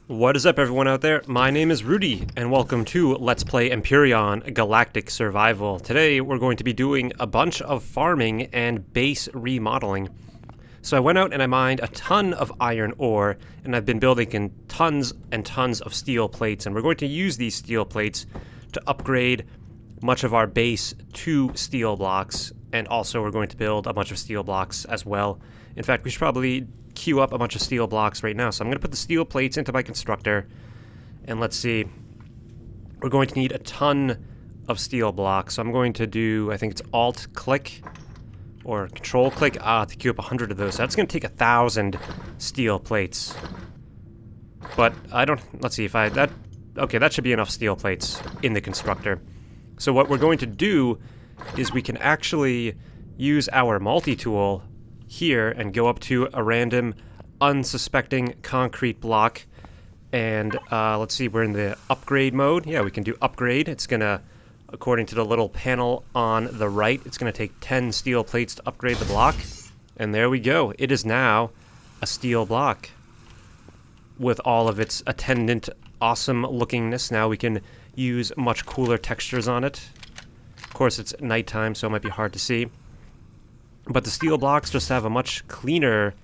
What is up, everyone out there? My name is Rudy, and welcome to Let's Play Empyrion Galactic Survival. Today, we're going to be doing a bunch of farming and base remodeling. So I went out and I mined a ton of iron ore, and I've been building in tons and tons of steel plates, and we're going to use these steel plates to upgrade much of our base to steel blocks, and also we're going to build a bunch of steel blocks as well. In fact, we should probably queue up a bunch of steel blocks right now. So I'm going to put the steel plates into my constructor, and let's see. We're going to need a ton of steel blocks. So I'm going to do, I think it's Alt-click or Control-click to queue up 100 of those. So that's going to take 1,000 steel plates. But I don't, let's see if okay, that should be enough steel plates in the constructor. So what we're going to do is we can actually use our multi-tool here and go up to a random unsuspecting concrete block, and let's see, we're in the upgrade mode. Yeah, we can do upgrade. It's gonna, according to the little panel on the right, it's gonna take 10 steel plates to upgrade the block, and there we go. It is now a steel block with all of its attendant awesome lookingness. Now we can use much cooler textures on it. Of course, it's nighttime, so it might be hard to see. But the steel blocks just have a much cleaner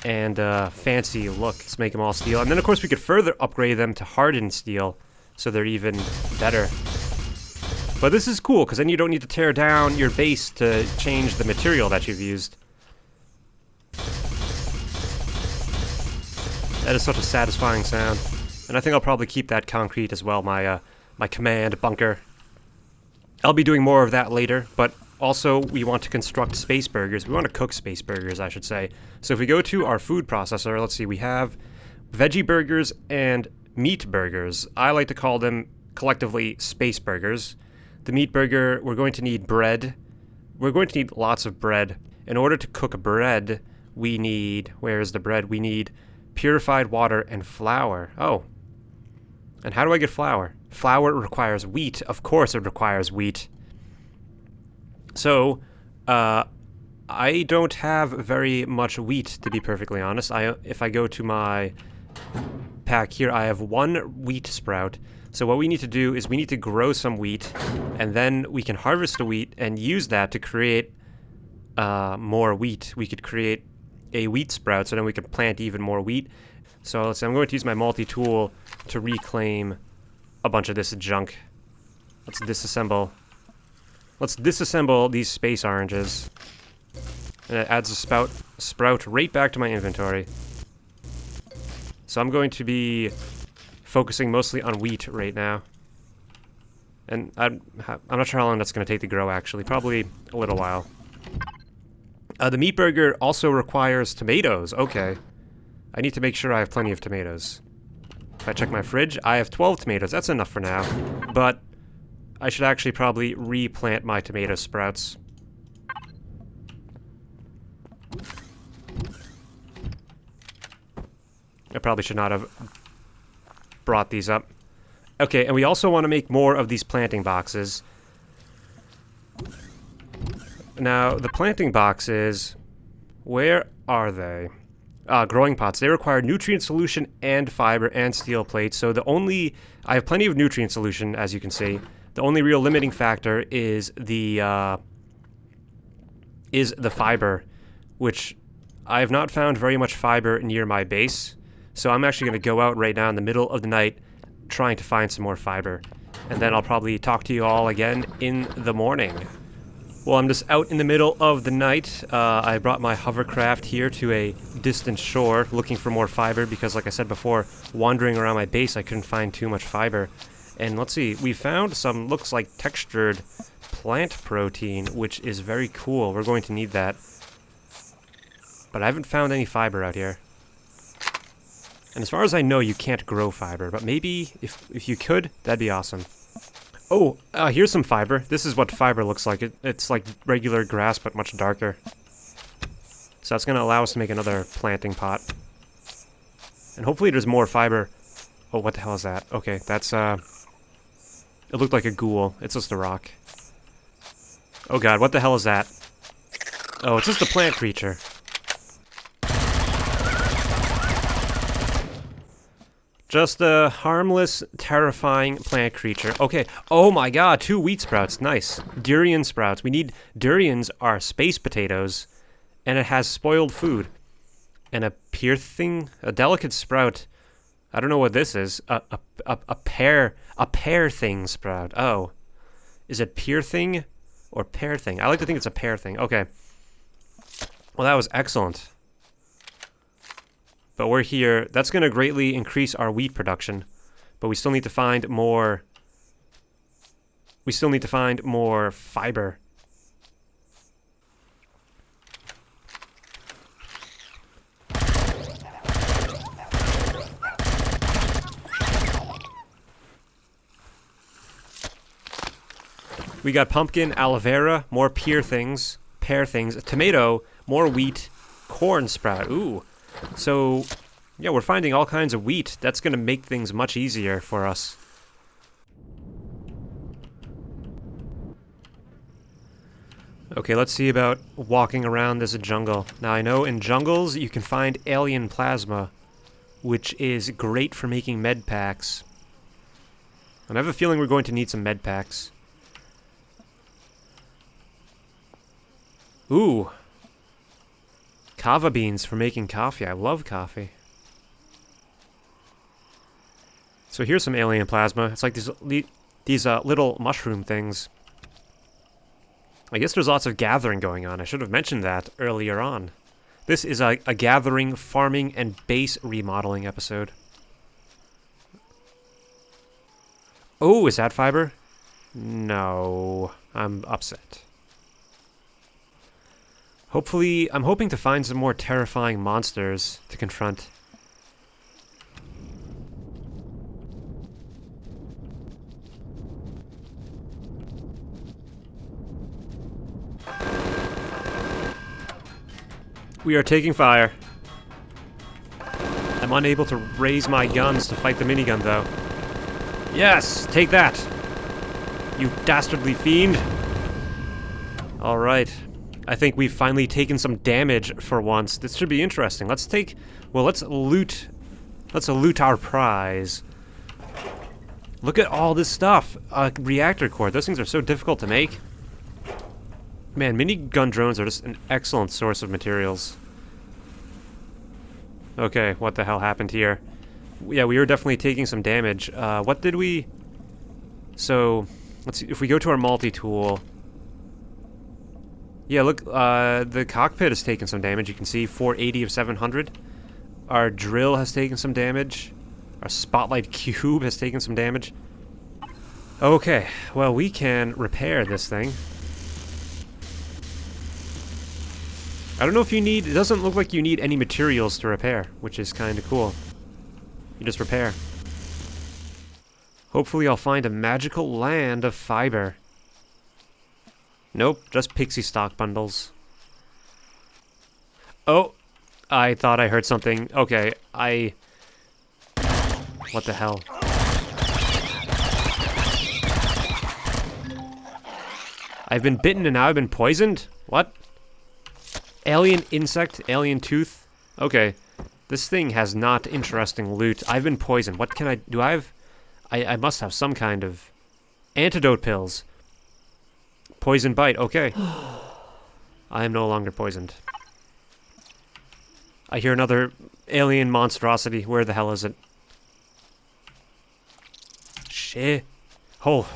and fancy look. Let's make them all steel. And then, of course, we could further upgrade them to hardened steel, so they're even better. But this is cool, because then you don't need to tear down your base to change the material that you've used. That is such a satisfying sound. And I think I'll probably keep that concrete as well, my command bunker. I'll be doing more of that later, but also, we want to construct space burgers. We want to cook space burgers, I should say. So if we go to our food processor, let's see, we have veggie burgers and meat burgers. I like to call them collectively space burgers. The meat burger, we're going to need bread. We're going to need lots of bread. In order to cook bread, we need, where is the bread? We need purified water and flour. Oh. And how do I get flour? Flour requires wheat. Of course it requires wheat. So, I don't have very much wheat, to be perfectly honest. If I go to my pack here, I have 1 wheat sprout. So what we need to do is we need to grow some wheat, and then we can harvest the wheat and use that to create more wheat. We could create a wheat sprout, so then we could plant even more wheat. So let's see, I'm going to use my multi-tool to reclaim a bunch of this junk. Let's disassemble. Let's disassemble these space oranges. And it adds a sprout right back to my inventory. So I'm going to be focusing mostly on wheat right now. And I'm not sure how long that's going to take to grow, actually. Probably a little while. The meat burger also requires tomatoes. Okay. I need to make sure I have plenty of tomatoes. If I check my fridge, I have 12 tomatoes. That's enough for now. But I should actually probably replant my tomato sprouts. I probably should not have brought these up. Okay, and we also want to make more of these planting boxes. Now, the planting boxes, where are they? Growing pots. They require nutrient solution and fiber and steel plates. So I have plenty of nutrient solution, as you can see. The only real limiting factor is the fiber, which I have not found very much fiber near my base. So I'm actually going to go out right now in the middle of the night trying to find some more fiber. And then I'll probably talk to you all again in the morning. Well, I'm just out in the middle of the night. I brought my hovercraft here to a distant shore looking for more fiber because, like I said before, wandering around my base I couldn't find too much fiber. And let's see, we found some, looks like textured plant protein, which is very cool. We're going to need that. But I haven't found any fiber out here. And as far as I know, you can't grow fiber, but maybe if you could, that'd be awesome. Oh, here's some fiber. This is what fiber looks like. It's like regular grass, but much darker. So that's going to allow us to make another planting pot. And hopefully there's more fiber. Oh, what the hell is that? Okay, that's, it looked like a ghoul. It's just a rock. Oh god, what the hell is that? Oh, it's just a plant creature. Just a harmless, terrifying plant creature. Okay. Oh my god, 2 wheat sprouts. Nice. Durian sprouts. We need... Durians are space potatoes, and it has spoiled food. And a piercing... A delicate sprout. I don't know what this is. A pear thing sprout. Oh. Is it pear thing or pear thing? I like to think it's a pear thing. Okay. Well, that was excellent. But we're here. That's going to greatly increase our wheat production. But we still need to find more... We still need to find more fiber. We got pumpkin, aloe vera, more pear things, tomato, more wheat, corn sprout. Ooh. So, yeah, we're finding all kinds of wheat. That's going to make things much easier for us. Okay, let's see about walking around this jungle. Now, I know in jungles you can find alien plasma, which is great for making med packs. And I have a feeling we're going to need some med packs. Ooh. Kava beans for making coffee. I love coffee. So here's some alien plasma. It's like these little mushroom things. I guess there's lots of gathering going on. I should have mentioned that earlier on. This is a gathering, farming, and base remodeling episode. Oh, is that fiber? No. I'm upset. Hopefully, I'm hoping to find some more terrifying monsters to confront. We are taking fire. I'm unable to raise my guns to fight the minigun, though. Yes! Take that! You dastardly fiend! Alright. I think we've finally taken some damage for once. This should be interesting. Let's loot our prize. Look at all this stuff. Reactor core. Those things are so difficult to make. Man, minigun drones are just an excellent source of materials. Okay, what the hell happened here? Yeah, we were definitely taking some damage. What did we... So, let's see. If we go to our multi-tool... Yeah, look, the cockpit has taken some damage. You can see 480 of 700. Our drill has taken some damage. Our spotlight cube has taken some damage. Okay, well, we can repair this thing. I don't know if you need... It doesn't look like you need any materials to repair, which is kind of cool. You just repair. Hopefully I'll find a magical land of fiber. Nope, just pixie stock bundles. Oh, I thought I heard something. Okay, what the hell? I've been bitten and now I've been poisoned? What? Alien insect, alien tooth? Okay, this thing has not interesting loot. I've been poisoned. What can I... Do I have... I must have some kind of... Antidote pills. Poison bite, okay. I am no longer poisoned. I hear another alien monstrosity. Where the hell is it? Shit. Oh.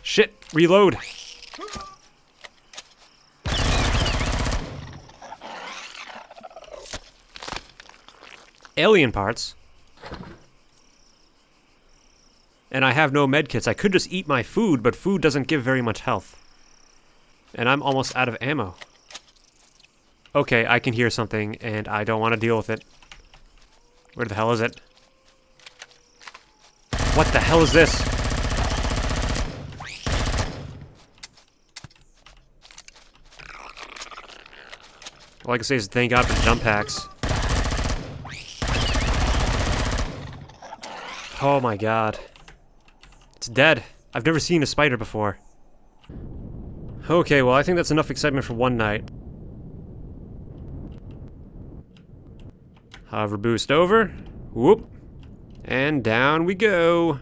Shit, reload. Alien parts. And I have no medkits. I could just eat my food, but food doesn't give very much health. And I'm almost out of ammo. Okay, I can hear something, and I don't want to deal with it. Where the hell is it? What the hell is this? All I can say is thank God for jump packs. Oh my god. It's dead. I've never seen a spider before. Okay, well, I think that's enough excitement for one night. Hover boost over. Whoop. And down we go.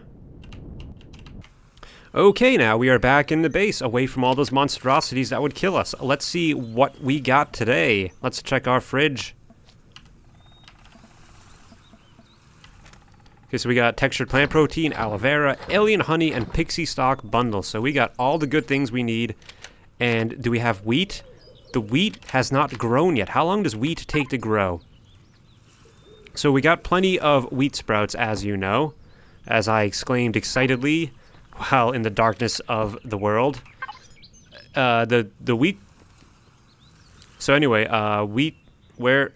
Okay, now we are back in the base, away from all those monstrosities that would kill us. Let's see what we got today. Let's check our fridge. Okay, so we got textured plant protein, aloe vera, alien honey, and pixie stock bundles. So we got all the good things we need. And do we have wheat? The wheat has not grown yet. How long does wheat take to grow? So we got plenty of wheat sprouts, as you know, as I exclaimed excitedly while in the darkness of the world. The wheat. So anyway, wheat. Where?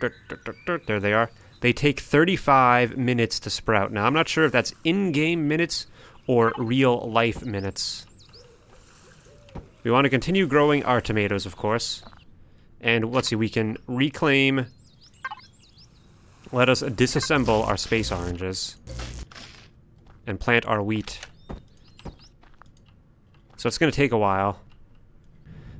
There they are. They take 35 minutes to sprout. Now I'm not sure if that's in-game minutes or real-life minutes. We want to continue growing our tomatoes, of course. And let's see, we can reclaim. Let us disassemble our space oranges and plant our wheat. So it's going to take a while.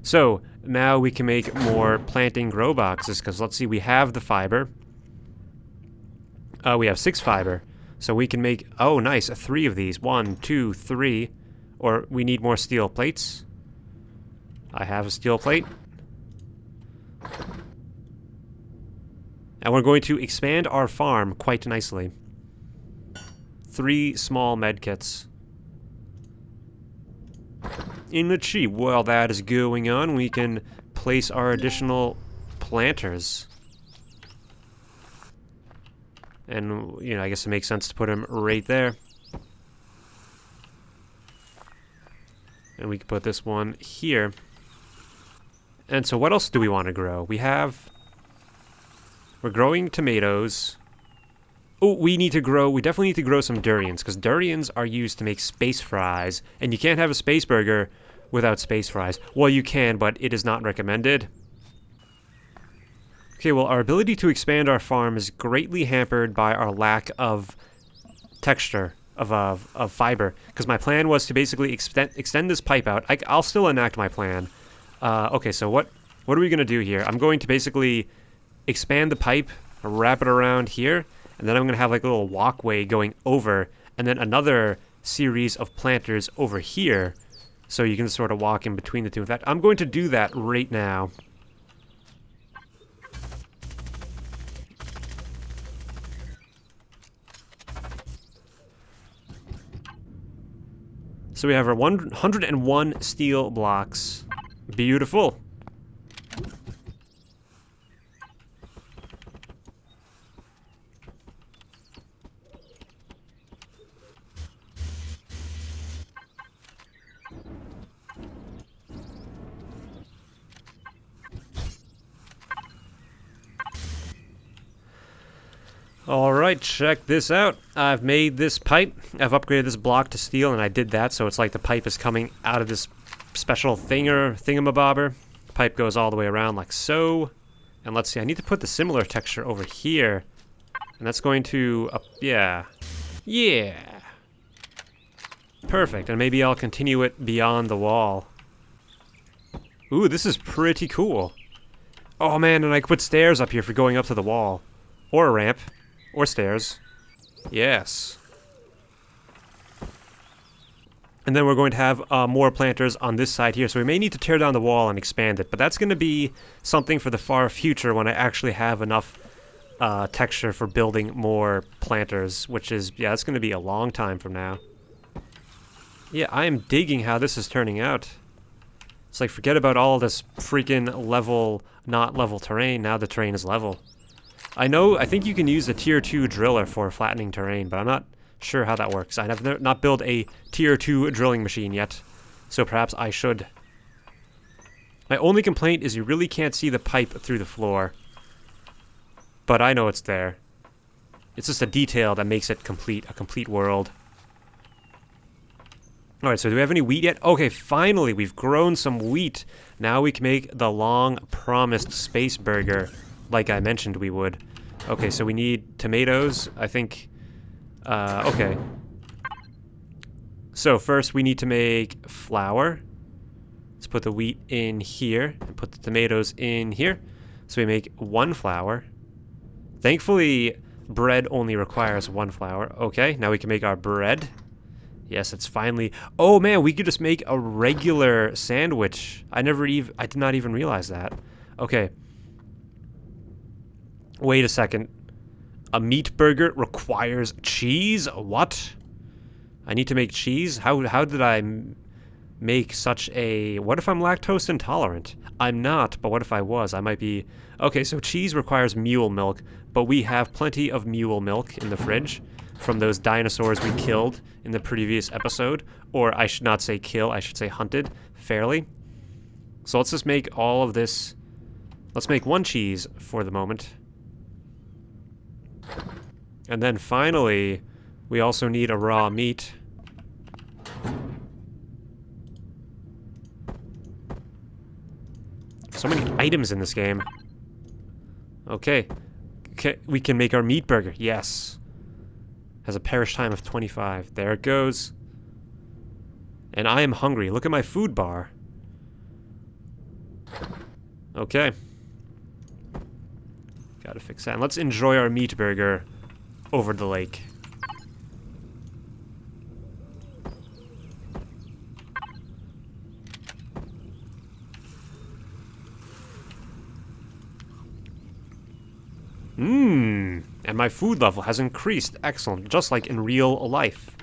So now we can make more planting grow boxes, because let's see, we have the fiber. We have 6 fiber. So we can make, oh nice, 3 of these. 1, 2, 3. Or we need more steel plates. I have a steel plate. And we're going to expand our farm quite nicely. 3 small medkits. In the cheap, while that is going on, we can place our additional planters. And, you know, I guess it makes sense to put them right there. And we can put this one here. And so what else do we want to grow? We're growing tomatoes. Oh, we definitely need to grow some durians, because durians are used to make space fries, and you can't have a space burger without space fries. Well, you can, but it is not recommended. Okay, well, our ability to expand our farm is greatly hampered by our lack of texture, of fiber, because my plan was to basically extend this pipe out. I'll still enact my plan. Okay, so what are we going to do here? I'm going to basically expand the pipe, wrap it around here, and then I'm going to have like a little walkway going over, and then another series of planters over here, so you can sort of walk in between the two. In fact, I'm going to do that right now. So we have our 101 steel blocks. Beautiful. Alright, check this out. I've made this pipe. I've upgraded this block to steel, and I did that so it's like the pipe is coming out of this special thingamabobber. The pipe goes all the way around like so. And let's see, I need to put the similar texture over here. And that's going to, yeah. Yeah. Perfect, and maybe I'll continue it beyond the wall. Ooh, this is pretty cool. Oh man, and I could put stairs up here for going up to the wall. Or a ramp. Or stairs. Yes. And then we're going to have more planters on this side here, so we may need to tear down the wall and expand it, but that's going to be something for the far future when I actually have enough texture for building more planters, which is, yeah, it's going to be a long time from now. Yeah, I am digging how this is turning out. It's like, forget about all this freaking level, not level terrain, now the terrain is level. I think you can use a tier 2 driller for flattening terrain, but I'm not sure how that works. I have not built a tier 2 drilling machine yet, so perhaps I should. My only complaint is you really can't see the pipe through the floor. But I know it's there. It's just a detail that makes it complete, a complete world. Alright, so do we have any wheat yet? Okay, finally, we've grown some wheat. Now we can make the long-promised space burger, like I mentioned we would. Okay, so we need tomatoes, I think. Okay. So first we need to make flour. Let's put the wheat in here and put the tomatoes in here. So we make 1 flour. Thankfully, bread only requires 1 flour. Okay, now we can make our bread. Yes, it's finally... Oh man, we could just make a regular sandwich. I did not even realize that. Okay. Wait a second. A meat burger requires cheese? What? I need to make cheese? How did I make such a... What if I'm lactose intolerant? I'm not, but what if I was? I might be... Okay, so cheese requires mule milk, but we have plenty of mule milk in the fridge from those dinosaurs we killed in the previous episode. Or I should not say kill, I should say hunted fairly. So let's just make all of this... Let's make 1 cheese for the moment. And then finally, we also need a raw meat. So many items in this game. Okay. We can make our meat burger. Yes. Has a perish time of 25. There it goes. And I am hungry. Look at my food bar. Okay. Gotta fix that. And let's enjoy our meat burger over the lake. And my food level has increased. Excellent. Just like in real life.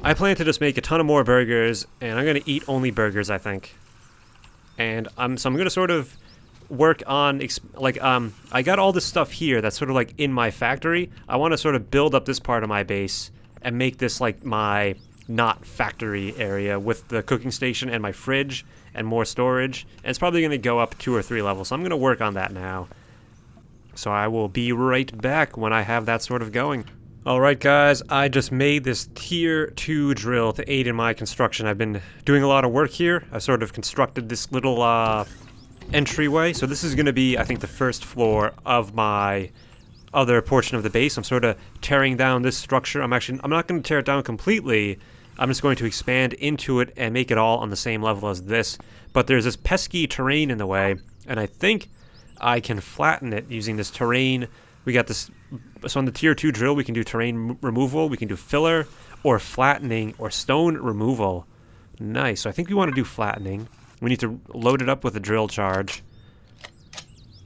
I plan to just make a ton of more burgers, and I'm going to eat only burgers, I think. And I'm going to sort of work on, I got all this stuff here that's sort of like in my factory. I want to sort of build up this part of my base and make this like my not factory area with the cooking station and my fridge and more storage. And it's probably going to go up 2 or 3 levels, so I'm going to work on that now. So I will be right back when I have that sort of going. Alright guys, I just made this tier 2 drill to aid in my construction. I've been doing a lot of work here. I sort of constructed this little entryway. So this is going to be, I think, the first floor of my other portion of the base. I'm sort of tearing down this structure. I'm not going to tear it down completely. I'm just going to expand into it and make it all on the same level as this. But there's this pesky terrain in the way, and I think I can flatten it using this terrain. We got this, so on the tier 2 drill we can do terrain removal, we can do filler, or flattening, or stone removal. Nice, so I think we want to do flattening. We need to load it up with a drill charge.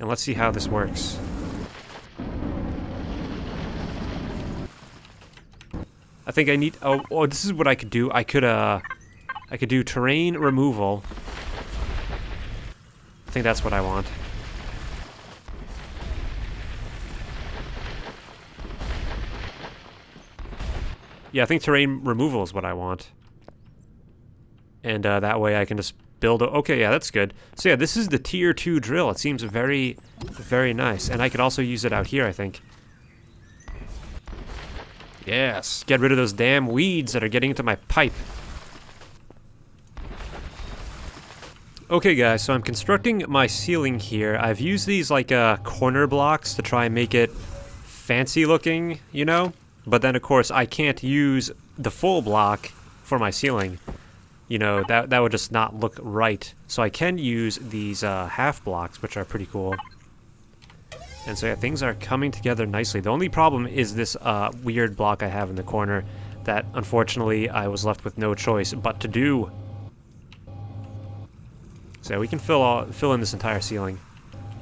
And let's see how this works. I think I need, oh, this is what I could do. I could do terrain removal. I think that's what I want. Yeah, I think terrain removal is what I want. And that way I can just build... Okay, yeah, that's good. So yeah, this is the tier 2 drill. It seems very, very nice. And I could also use it out here, I think. Yes, get rid of those damn weeds that are getting into my pipe. Okay guys, so I'm constructing my ceiling here. I've used these like corner blocks to try and make it fancy looking, you know? But then, of course, I can't use the full block for my ceiling. You know, that would just not look right. So I can use these half blocks, which are pretty cool. And so, yeah, things are coming together nicely. The only problem is this weird block I have in the corner that, unfortunately, I was left with no choice but to do. So, yeah, we can fill in this entire ceiling.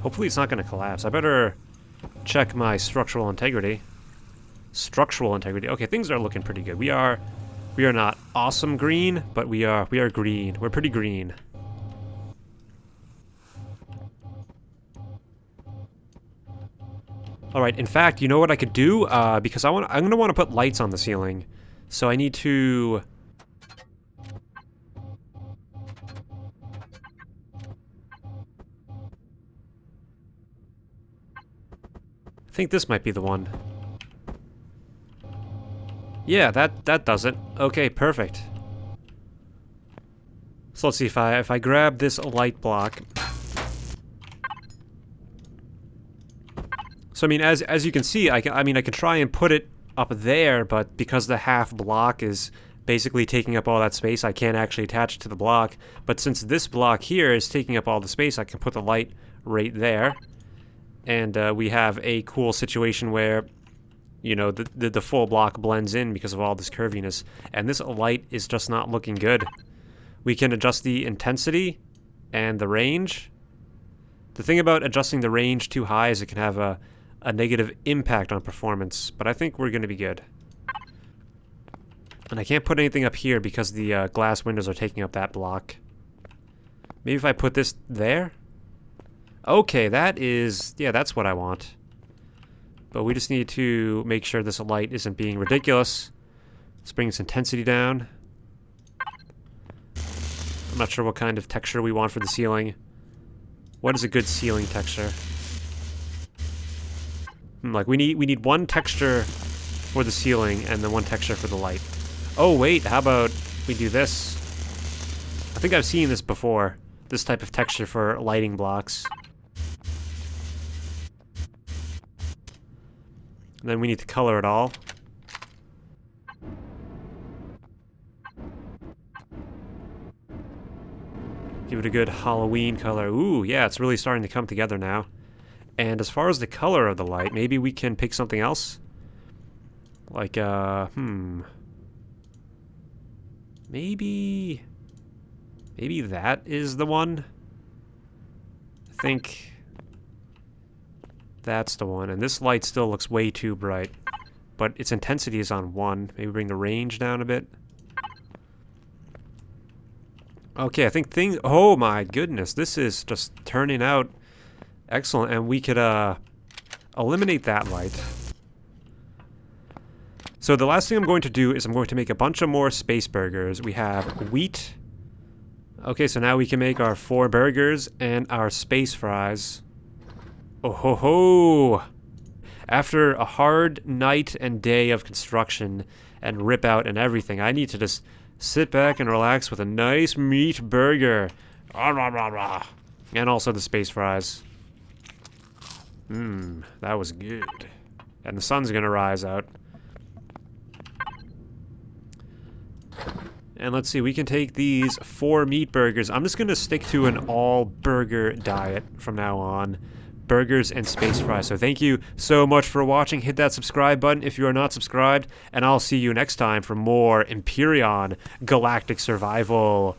Hopefully it's not going to collapse. I better check my structural integrity. Structural integrity. Okay, things are looking pretty good. We are not awesome green, but we are green. We're pretty green. All right. In fact, you know what I could do? Because I'm gonna want to put lights on the ceiling, so I need to. I think this might be the one. Yeah, that does it. Okay, perfect. So let's see if I grab this light block. So I mean, as you can see, I can try and put it up there, but because the half block is basically taking up all that space. I can't actually attach it to the block. But since this block here is taking up all the space, I can put the light right there. And we have a cool situation where, you know, the full block blends in because of all this curviness. And this light is just not looking good. We can adjust the intensity and the range. The thing about adjusting the range too high is it can have a negative impact on performance, but I think we're going to be good. And I can't put anything up here because the glass windows are taking up that block. Maybe if I put this there? Okay, that is... yeah, that's what I want. But we just need to make sure this light isn't being ridiculous. Let's bring its intensity down. I'm not sure what kind of texture we want for the ceiling. What is a good ceiling texture? Like, we need one texture for the ceiling and then one texture for the light. Oh, wait, how about we do this? I think I've seen this before. This type of texture for lighting blocks. And then we need to color it all. Give it a good Halloween color. Ooh, yeah, it's really starting to come together now. And as far as the color of the light, maybe we can pick something else? Like, Maybe that is the one? I think that's the one. And this light still looks way too bright. But its intensity is on 1. Maybe bring the range down a bit. Okay, I think things... oh my goodness, this is just turning out excellent. And we could eliminate that light. So the last thing I'm going to do is I'm going to make a bunch of more space burgers. We have wheat. Okay, so now we can make our 4 burgers and our space fries. Oh ho ho! After a hard night and day of construction and rip out and everything, I need to just sit back and relax with a nice meat burger. And also the space fries. That was good. And the sun's gonna rise out. And let's see, we can take these 4 meat burgers. I'm just gonna stick to an all burger diet from now on. Burgers and space fries. So thank you so much for watching. Hit that subscribe button if you are not subscribed. And I'll see you next time for more Empyrion Galactic Survival.